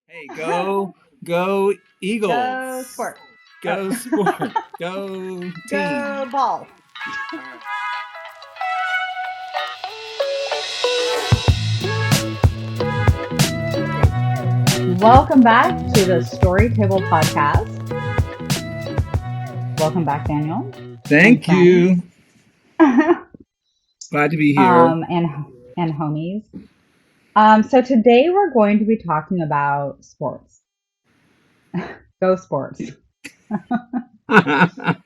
Hey, go Go Eagles. sport. Go Oh. sport. Go Go team. ball. All right. Welcome back to the Story Table Podcast. Welcome back, Daniel and Thank friends. you. Glad to be here. And homies. So today we're going to be talking about sports. Go sports. Part-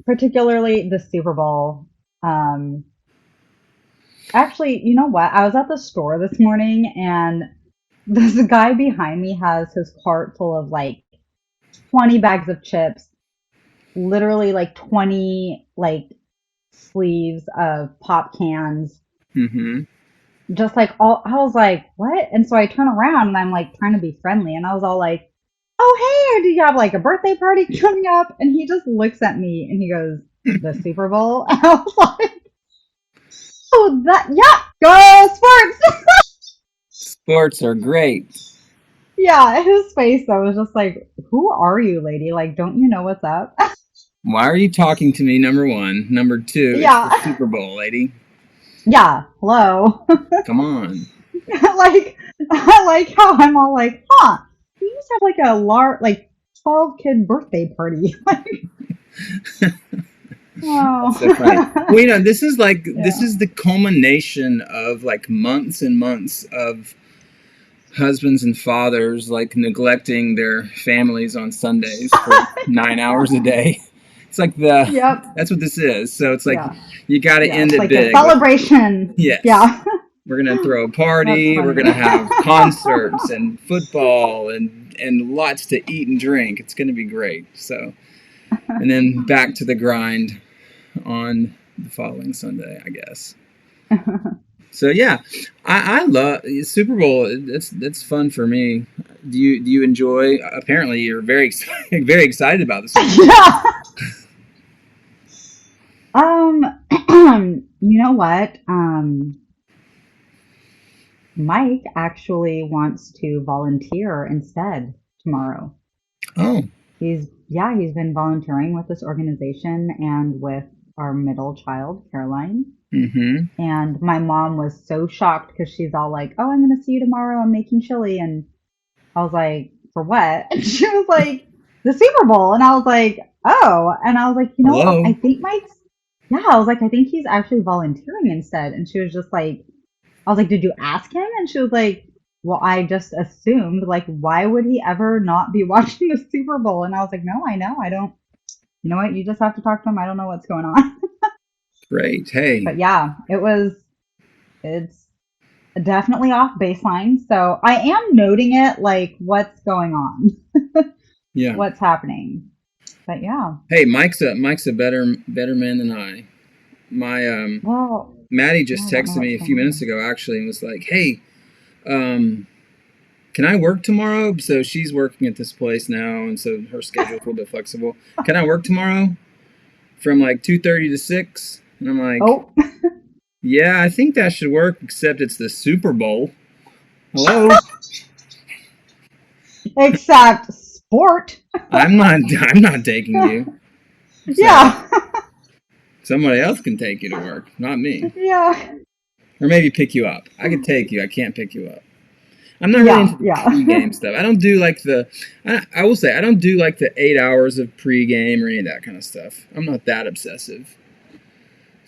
Particularly the Super Bowl. Um, Actually, you know what? I was at the store this morning and this guy behind me has his cart full of like 20 bags of chips, literally like 20 like sleeves of pop cans, hmm just like all. I was like, what? And so I turn around and I'm like trying to be friendly and I was all like, oh, hey, do you have like a birthday party coming up? And he just looks at me and he goes, the Super Bowl? And I was like, oh, yeah, go sports. Sports are great. Yeah, his face though was just like, who are you, lady? Like, don't you know what's up? Why are you talking to me? Number one. Number two, it's the Yeah. Super Bowl, lady. Yeah, hello. Come on. Like, I like how I'm all like, huh, you just have like a like 12 kid birthday party. Like, That's so funny. oh. Well, this Yeah. is the culmination of like months and months of husbands and fathers like neglecting their families on Sundays for 9 hours a day. It's like Yep. that's what this is. So it's like Yeah. you got to Yeah. end It's it like a big with celebration. yes. Yeah. We're gonna throw a That's party. We're funny. gonna have concerts and football and lots to eat and drink. It's gonna be great. So and then back to the grind on the following Sunday, I guess. So yeah, I love Super Bowl. It's fun for me. Do you enjoy? Apparently, you're very very excited about the Super Bowl. Yeah. Um, you know what? Mike actually wants to volunteer instead tomorrow. Oh, He's been volunteering with this organization and with our middle child, Caroline. mm-hmm. And my mom was so shocked because she's all like, "Oh, I'm gonna see you tomorrow. I'm making chili." And I was like, "For what?" And she was like, "The Super Bowl." And I was like, "Oh." And I was like, "You know what? Hello. I think Mike's." Yeah, I was like, "I think he's actually volunteering instead." And she was just like, I was like, "Did you ask him?" And she was like, "Well, I just assumed, like, why would he ever not be watching the Super Bowl?" And I was like, "No, I know. I don't. You know what? You just have to talk to him. I don't know what's going on." Great. Hey. But yeah, it's definitely off baseline. So I am noting it, like, what's going on, Yeah. what's happening. But yeah, Hey, Mike's a better man than I. My well, Maddie yeah, just I don't know texted me what's a going few minutes on. ago actually and was like, "Hey, can I work tomorrow?" So she's working at this place now, and so her schedule's a little bit flexible. Can I work tomorrow from like 2:30 to 6? And I'm like, Oh, yeah, I think that should work, except it's the Super Bowl. Hello? except sport. I'm not taking you. So Yeah, somebody else can take you to work, not me. yeah, Or maybe pick you up. I could take you. I can't pick you up. I'm not really yeah, into the yeah. pregame stuff. I don't do like I will say I don't do like the 8 hours of pregame or any of that kind of stuff. I'm not that obsessive.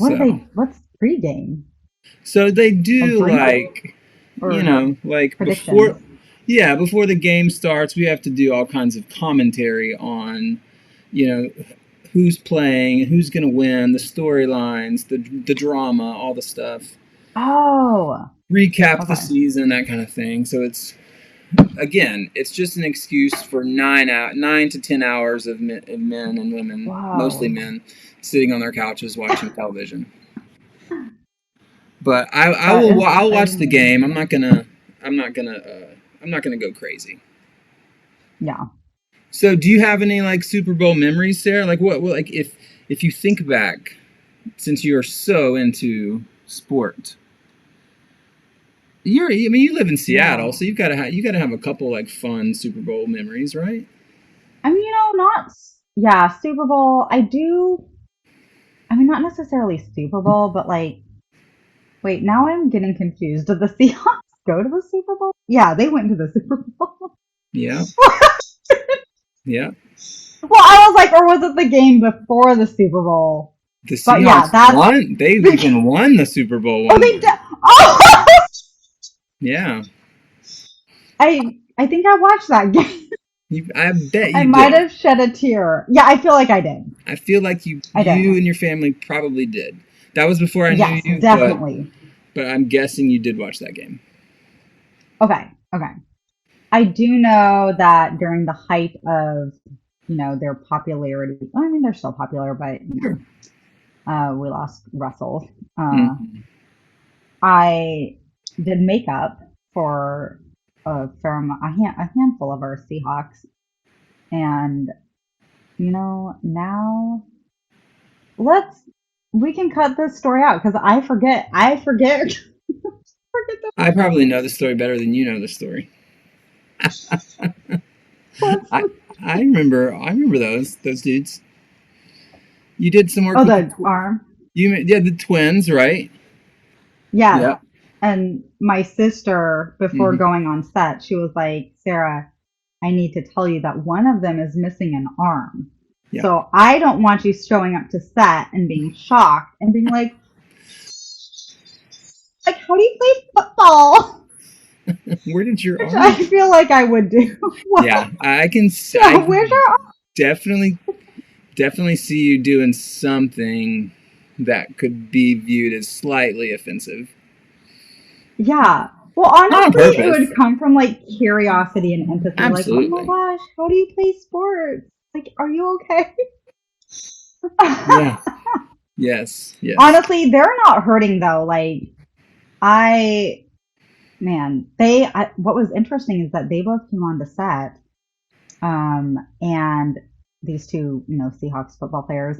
So What's pregame? so they Like do drinking like or like predictions? before yeah, before the game starts, we have to do all kinds of commentary on, you know, who's playing, who's going to win, the storylines, the drama, all the stuff. Oh, Recap the okay. season, that kind of thing. So it's again, it's just an excuse for 9 to 10 hours of men and women, mostly Whoa. men, sitting on their couches watching television. But That is I'll watch the exciting. game. I'm not gonna I'm not gonna go crazy. Yeah. So do you have any like Super Bowl memories, Sarah? Like what like if you think back, since you are so into sport, you live in Seattle, No. so you gotta have a couple like fun Super Bowl memories, right? I mean, not, yeah, Super Bowl. I do, I mean, not necessarily Super Bowl, but like, wait, now I'm getting confused. Did the Seahawks go to the Super Bowl? Yeah, they went to the Super Bowl. Yeah, yeah. Well, I was like, or was it the game before the Super Bowl? The But yeah, Seahawks that's won. They even won the Super Bowl oh, one they year. did. Oh, Yeah, I think I watched that game. I bet I you might did. have shed a tear. Yeah, I feel like I did. I feel like you I did. you and your family probably did. That was before I knew Yes, you, definitely. but I'm guessing you did watch that game. Okay, okay. I do know that during the height of, their popularity. I mean, they're still popular, but Sure. we lost Russell. Mm-hmm. I did makeup for a handful of our Seahawks, and now let's we can cut this story out because I forget the I probably know the story better than you know the story. what's I I remember those dudes. You did some work oh, with the the arm. the twins, right? Yes. Yeah. And my sister, before Hmm. going on set, she was like, Sarah, I need to tell you that one of them is missing an arm. Yeah. So I don't want you showing up to set and being shocked and being like, how do you play football? Where did your Which I arm? feel like I would do. Yeah, I can. Yeah, I where's your arm? definitely see you doing something that could be viewed as slightly offensive. Yeah. Well, Not on honestly, it purpose. would come from like curiosity and empathy. Like, oh my Absolutely. gosh, how do you play sports? Like, are you okay? Yeah. Yes. Yes. Honestly, they're not hurting though. Like, I, man, what was interesting is that they both came on the set, and these two, Seahawks football players,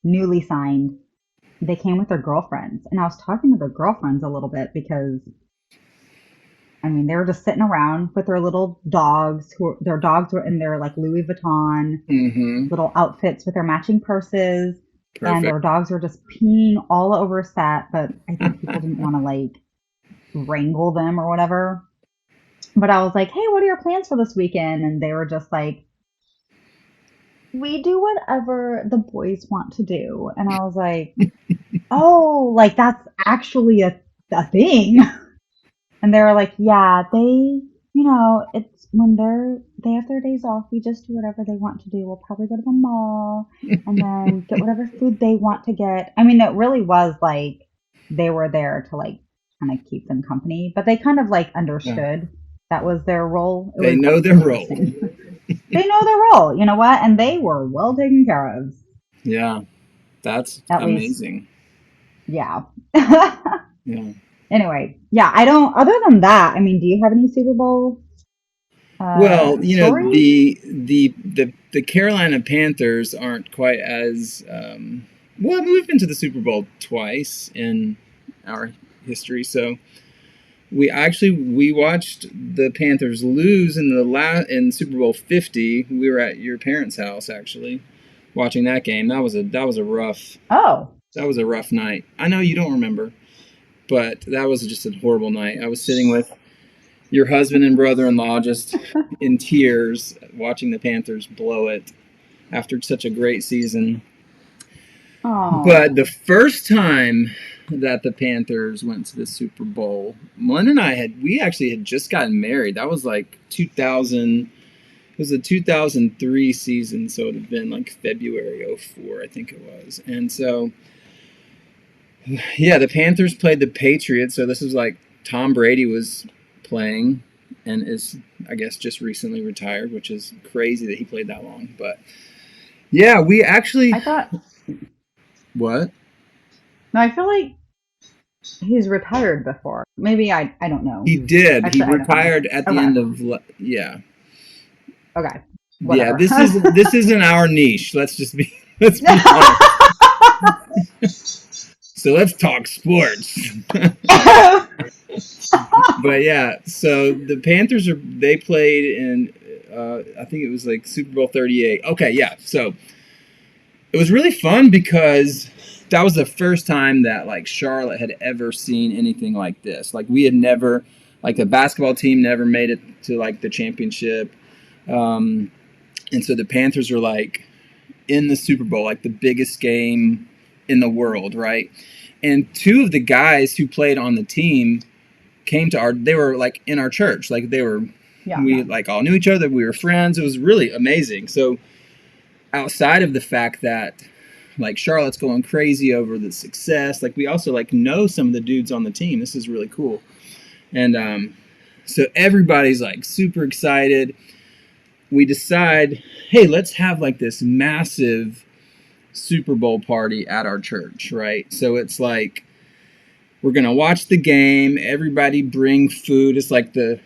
newly signed, they came with their girlfriends. And I was talking to their girlfriends a little bit because, I mean, they were just sitting around with their little dogs, their dogs were in their like Louis Vuitton Mm-hmm. little outfits with their matching purses, and Perfect. their dogs were just peeing all over set, but I think people didn't want to like wrangle them or whatever. But I was like, hey, what are your plans for this weekend? And they were just like, we do whatever the boys want to do. And I was like, oh, like that's actually a thing. And they were like, yeah, it's when they have their days off, we just do whatever they want to do. We'll probably go to the mall and then get whatever food they want to get. I mean, it really was like they were there to like kind of keep them company, but they kind of like Yeah. understood that was their role. It They was know their role. interesting. They know their role, you know what? And they were well taken care of. Yeah. That's At least, amazing. yeah. Yeah. Anyway, yeah, I don't, other than that, I mean, do you have any Super Bowl Well, stories? the Carolina Panthers aren't quite as well. We've been to the Super Bowl twice in our history, so we watched the Panthers lose in Super Bowl 50. We were at your parents' house actually watching that game. Oh, That was a rough night. I know you don't remember, but that was just a horrible night. I was sitting with your husband and brother-in-law just in tears watching the Panthers blow it after such a great season. But the oh, first time that the Panthers went to the Super Bowl, Glenn and we actually had just gotten married. That was like 2000. It was the 2003 season, so it had been like February '04, I think it was. And so, yeah, the Panthers played the Patriots. So this was like Tom Brady was playing and is, I guess, just recently retired, which is crazy that he played that long. But yeah, we I actually. thought, What? no, I feel like he's retired before. Maybe I don't know. He did. He Actually, I don't know. retired at the Okay, end of. Yeah. okay, Yeah, whatever. this isn't our niche. Let's just be let's be honest. So let's talk sports. But yeah, so the Panthers they played in I think it was like Super Bowl 38. Okay, yeah. So it was really fun because that was the first time that like Charlotte had ever seen anything like this. Like we had never, like the basketball team never made it to like the championship. And so the Panthers were like in the Super Bowl, like the biggest game in the world, right? And two of the guys who played on the team came to they were like in our church. Like we like all knew each other. We were friends. It was really amazing. So outside of the fact that like Charlotte's going crazy over the success, like we also like know some of the dudes on the team. This is really cool. And so everybody's like super excited. We decide, hey, let's have like this massive Super Bowl party at our church, right? So it's like we're gonna watch the game. Everybody bring food. It's like the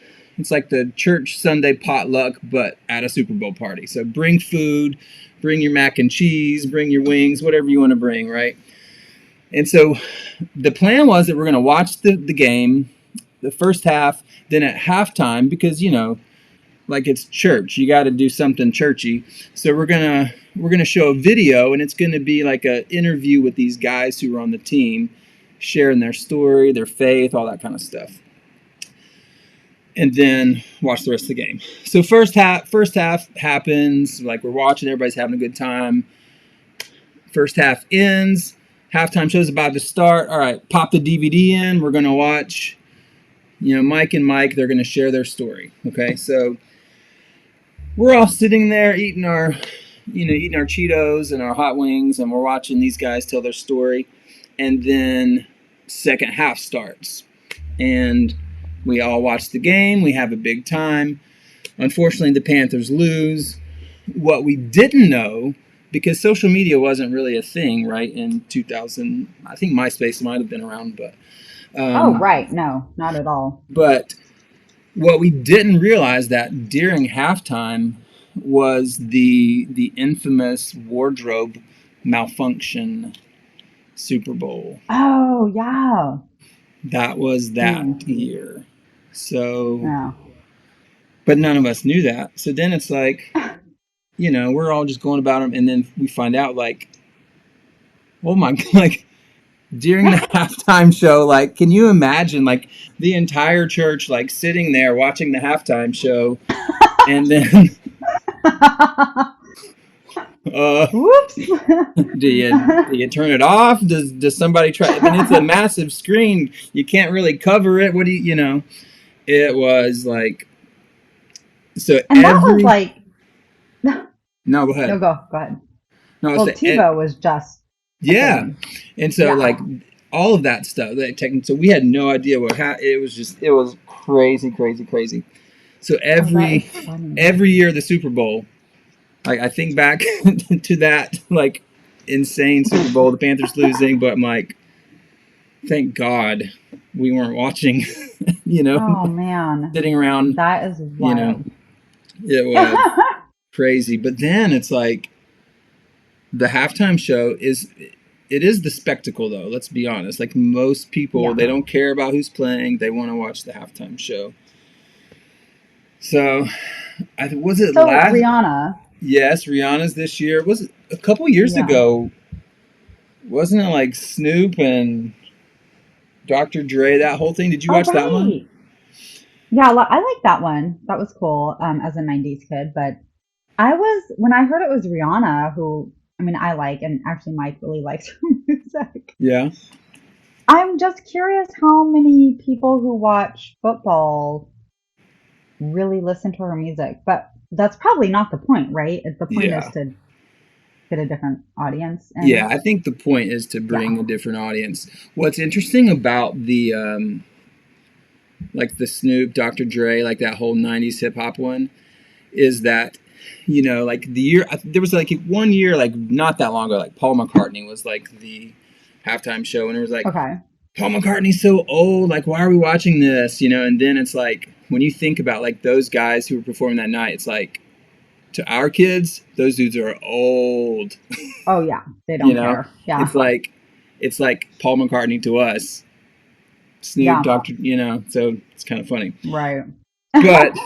church Sunday potluck, but at a Super Bowl party. So bring food, bring your mac and cheese, bring your wings, whatever you want to bring, right? And so the plan was that we're gonna watch the game, the first half, then at halftime, because like it's church, you got to do something churchy. So we're gonna show a video, and it's gonna be like an interview with these guys who were on the team, sharing their story, their faith, all that kind of stuff, and then watch the rest of the game. So first half happens, like we're watching, everybody's having a good time. First half ends, halftime show's about to start. All right, pop the DVD in. We're gonna watch. Mike and Mike, they're gonna share their story. Okay, so we're all sitting there eating our Cheetos and our hot wings, and we're watching these guys tell their story. And then second half starts, and we all watch the game. We have a big time. Unfortunately, the Panthers lose. What we didn't know, because social media wasn't really a thing, right, in 2000, I think MySpace might have been around, but oh, right. No, not at all. But what we didn't realize that during halftime was the infamous wardrobe malfunction Super Bowl. Oh, yeah. That was that year. So, yeah. But none of us knew that. So then it's like, we're all just going about them, and then we find out like, oh my, like during the halftime show, like, can you imagine like the entire church like sitting there watching the halftime show, and then whoops. do you turn it off? Does somebody try? I mean, it's a massive screen. You can't really cover it. What do you? It was like so. And that was like no, go ahead. No, go ahead. No, well, TiVo was just yeah, and so like all of that stuff. So we had no idea what happened. It was crazy. So every year the Super Bowl, like I think back to that like insane Super Bowl, the Panthers losing, but I'm like, thank God we weren't watching. Oh man, sitting around. That is wild. It was crazy. But then it's like the halftime show is the spectacle, though. Let's be honest. Like most people, they don't care about who's playing. They want to watch the halftime show. So, Rihanna? Yes, Rihanna's this year. Was it a couple years ago? Wasn't it like Snoop and Dr. Dre? That whole thing. Did you watch that one? Yeah, I like that one. That was cool as a '90s kid. But when I heard it was Rihanna, who I like, and actually Mike really likes her music. Yeah. I'm just curious how many people who watch football really listen to her music, but that's probably not the point, right? The point is to get a different audience. Yeah, I think the point is to bring a different audience. What's interesting about the like the Snoop, Dr. Dre, like that whole '90s hip hop one, is that like the year there was like 1 year, like not that long ago, like Paul McCartney was like the halftime show, and it was like, Paul McCartney's so old, like why are we watching this? And then it's like when you think about like those guys who were performing that night, it's like to our kids, those dudes are old. Oh yeah, they don't care. Yeah, it's like it's like Paul McCartney to us. Snoop, Yeah, Dr. So it's kind of funny. right. But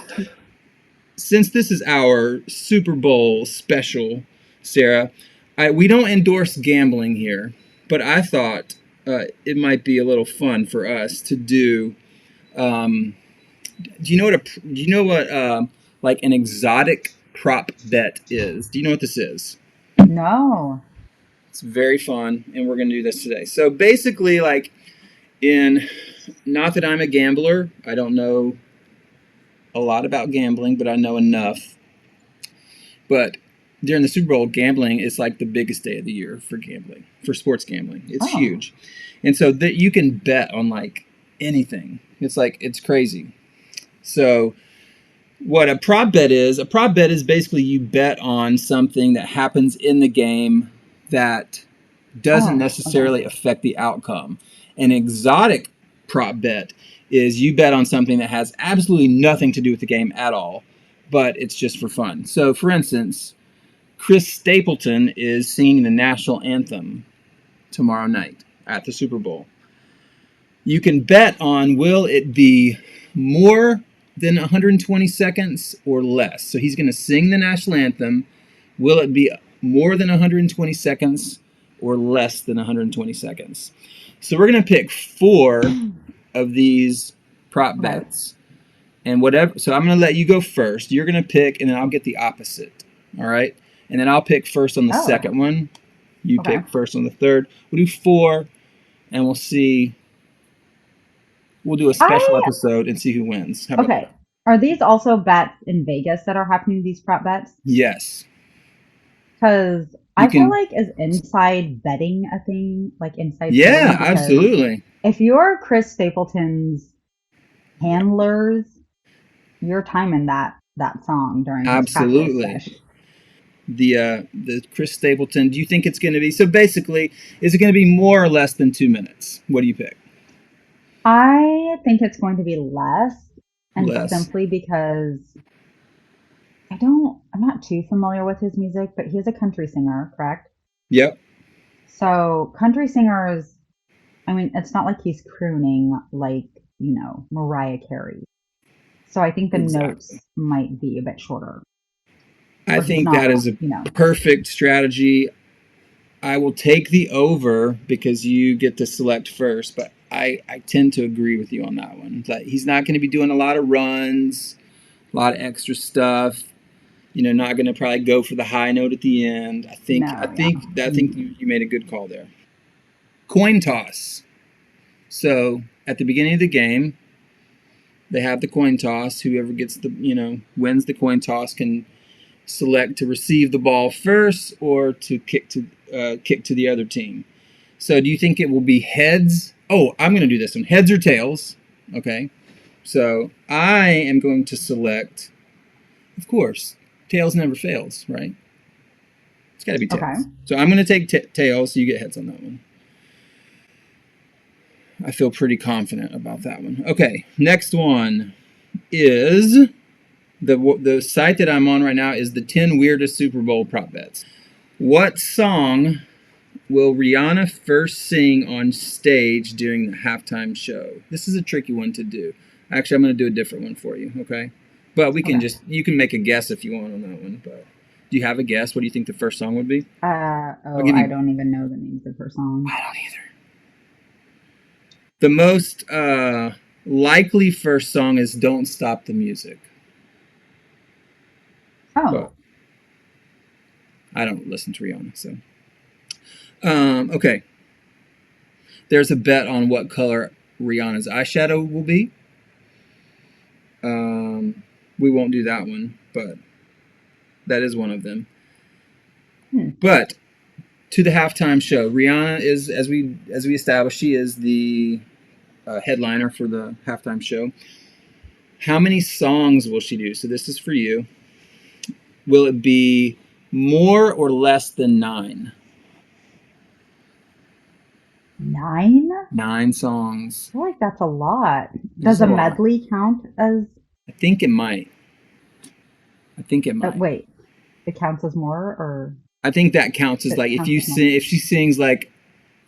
since this is our Super Bowl special, Sarah, we don't endorse gambling here, but I thought it might be a little fun for us to do. Um, do you know what like an exotic prop bet is? Do you know what this is? No. It's very fun, and we're going to do this today. So basically, like in not that I'm a gambler, I don't know a lot about gambling, but I know enough. But during the Super Bowl, gambling is like the biggest day of the year for gambling, for sports gambling. It's Oh, huge, and so that you can bet on like anything. It's crazy. So what a prop bet is basically you bet on something that happens in the game that doesn't oh, okay. necessarily affect the outcome. An exotic prop bet is you bet on something that has absolutely nothing to do with the game at all, but it's just for fun. So, for instance, Chris Stapleton is singing the national anthem tomorrow night at the Super Bowl. You can bet on will it be more than 120 seconds or less. So he's going to sing the national anthem. Will it be more than 120 seconds or less than 120 seconds? So we're going to pick four of these prop Okay. bets. And whatever, so I'm going to let you go first. You're going to pick, and then I'll get the opposite. All right? And then I'll pick first on the Oh, second one. You okay. pick first on the third. We'll do four, and we'll see. We'll do a special I episode and see who wins. How about that? Okay. Are these also bets in Vegas that are happening, these prop bets? Yes. Because You I feel can. like is inside betting a thing, like inside Yeah, trading? Because absolutely. if you're Chris Stapleton's handlers, you're timing that song during his practice Absolutely. sesh. The Chris Stapleton. Do you think it's going to be so? Basically, is it going to be more or less than 2 minutes? What do you pick? I think it's going to be less, and Less. simply because I'm not too familiar with his music, but he is a country singer, correct? Yep. So country singers, I mean, it's not like he's crooning like, Mariah Carey. So I think the Exactly. notes might be a bit shorter, I or he's think that not, is a perfect strategy. I will take the over because you get to select first, but I tend to agree with you on that one. That he's not going to be doing a lot of runs, a lot of extra stuff. Not going to probably go for the high note at the end. no, yeah. I think you made a good call there. Coin toss. So at the beginning of the game, they have the coin toss. Whoever gets wins the coin toss can select to receive the ball first or to kick to the other team. So do you think it will be heads? Oh, I'm going to do this one. Heads or tails? Okay. So I am going to select, of course, tails never fails, right? It's got to be Okay. tails. So I'm going to take tails, so you get heads on that one. I feel pretty confident about that one. Okay, next one is the site that I'm on right now is the 10 weirdest Super Bowl prop bets. What song will Rihanna first sing on stage during the halftime show? This is a tricky one to do. Actually, I'm going to do a different one for you, okay? But Okay. you can make a guess if you want on that one. But do you have a guess? What do you think the first song would be? I'll Oh, give I you. don't even know the names of her songs. I don't either. The most likely first song is "Don't Stop the Music," but Oh, I don't listen to Rihanna, so. Okay. There's a bet on what color Rihanna's eyeshadow will be. Um, we won't do that one, but that is one of them. hmm. But to the halftime show, Rihanna is, as we established, she is the headliner for the halftime show. How many songs will she do? So this is for you. Will it be more or less than nine? 9? 9 songs. I feel like that's a lot. There's Does a a lot. medley count as, I think it might. I think it might. wait, it counts as more or I think that counts as it like counts as more? if she sings like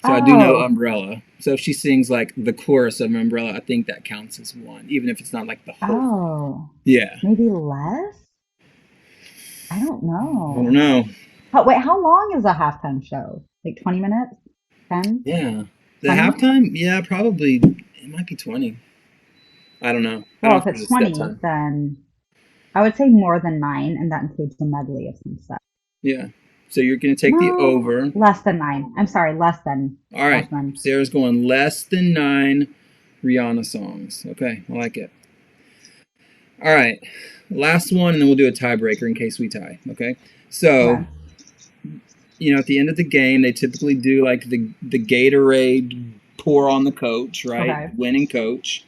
So I do know Oh, Umbrella. So if she sings like the chorus of Umbrella, I think that counts as one, even if it's not like the whole thing. oh, Yeah. maybe less? I don't I don't know. know. Oh, wait, how long is a halftime show? Like 20 minutes? 10? Yeah. The 20? halftime, yeah, probably it might be 20. I don't know. I Well, don't if have to it's put a set 20, time. then I would say more than 9, and that includes a medley of some stuff. Yeah. So you're going to take the No, over. less than 9. I'm sorry, less than. All right. Less than. Sarah's going less than 9 Rihanna songs. Okay. I like it. All right. Last one, and then we'll do a tiebreaker in case we tie. Okay. So, Okay. at the end of the game, they typically do like the Gatorade pour on the coach, right? Okay. Winning coach.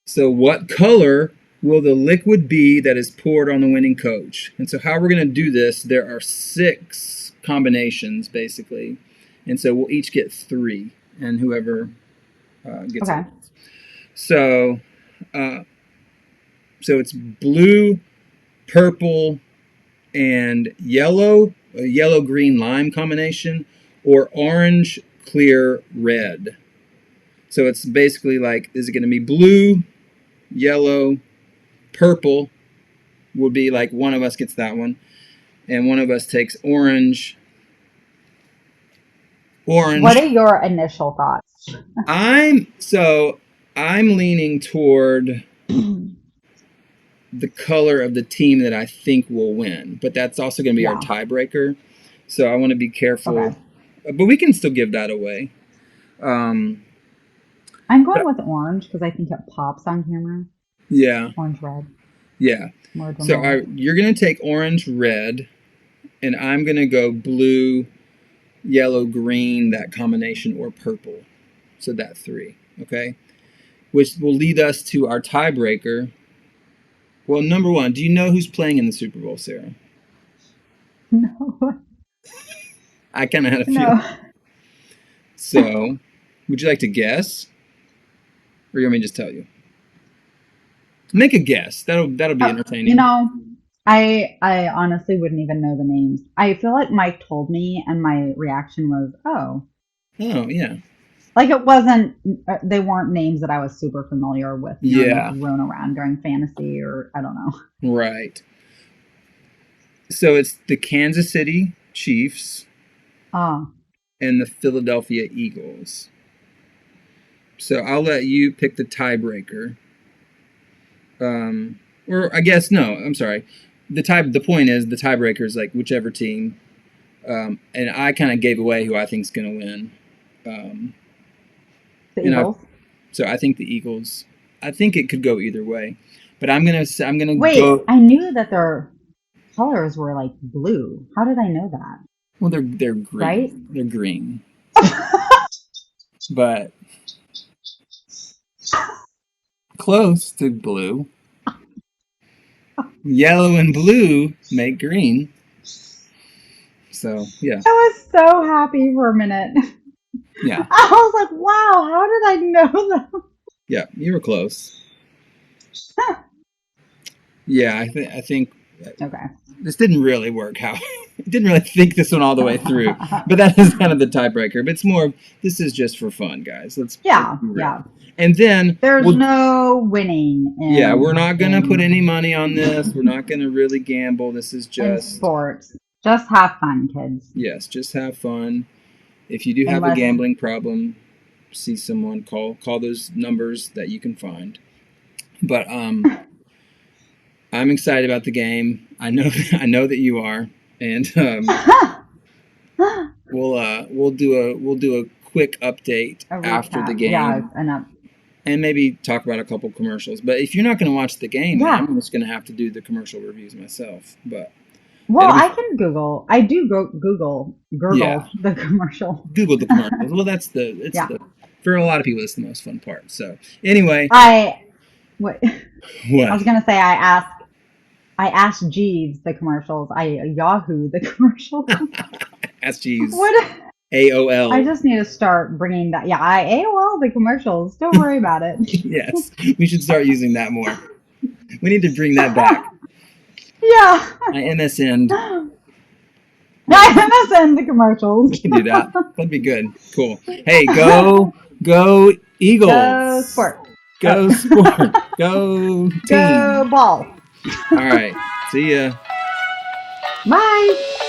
So, what color will the liquid be that is poured on the winning coach? And so, how we're going to do this, there are 6 combinations basically. And so, we'll each get 3, and whoever gets it Okay. wins. So, uh, so it's blue, purple, and yellow, a yellow, green, lime combination, or orange, clear, red. So it's basically like, is it going to be blue, yellow, purple? Would be like one of us gets that one, and one of us takes orange. What Orange. are your initial thoughts? I'm leaning toward the color of the team that I think will win, but that's also going to be our Yeah. tiebreaker. So I want to be careful, Okay. but we can still give that away. I'm going But with orange because I think it pops on camera. yeah, Orange red. yeah. More So dramatic. you're going to take orange, red, and I'm going to go blue, yellow, green, that combination, or purple. So that 3, okay? Which will lead us to our tiebreaker. Well, number 1, do you know who's playing in the Super Bowl, Sarah? No. I kind of had a feeling. No. So, would you like to guess, or you want me to just tell you? Make a guess. That'll be You entertaining. know, I honestly wouldn't even know the names. I feel like Mike told me, and my reaction was, "Oh." Oh yeah, Like it wasn't, they weren't names that I was super familiar with, like yeah, thrown around during fantasy or I don't know. right. So it's the Kansas City Chiefs Oh, and the Philadelphia Eagles. So I'll let you pick the tiebreaker. Or I guess no. I'm sorry. The point is the tiebreaker is like whichever team. And I kind of gave away who I think is going to win. the And I Eagles. So I think the Eagles. I think it could go either way, but I'm gonna Wait, go. I knew that their colors were like blue. How did I know that? Well, they're Right? green. They're green, but close to blue. Yellow and blue make green. So yeah, I was so happy for a minute. yeah, I was like, wow, how did I know that? yeah. You were close. Yeah, I think Okay. this didn't really work. How didn't really think this one all the way through. But that is kind of the tiebreaker. But it's more. This is just for fun, guys. Let's Yeah, be real. yeah. And then There's we'll. no winning Yeah, we're in not gonna put any money on this. We're not gonna really gamble. This is in just sports. Just have fun, kids. yes, just have fun. If you do have a Unless gambling problem, see someone. Call those numbers that you can find. But I'm excited about the game. I know I know that you are, and we'll do a quick update a after the recap. Yeah, game, enough. and maybe talk about a couple commercials. But if you're not going to watch the game, then Yeah. I'm just going to have to do the commercial reviews myself. But Well, it'll be I fun. can Google. I do go Yeah, Gurgle the commercial. Google the commercials. Well, Yeah. for a lot of people, it's the most fun part. So anyway, I what I what? was gonna say I asked Jeeves the commercials. I Yahoo the commercials. SG's What I AOL. just need to start bringing that. Yeah, I AOL the commercials. Don't worry about it. Yes, we should start using that more. We need to bring that back. Yeah. I MSN'd. MSN the commercials. We can do that. That'd be good. Cool. Hey, go Eagles. Go sport. Go sport. Go team. Go ball. All right. See ya. Bye.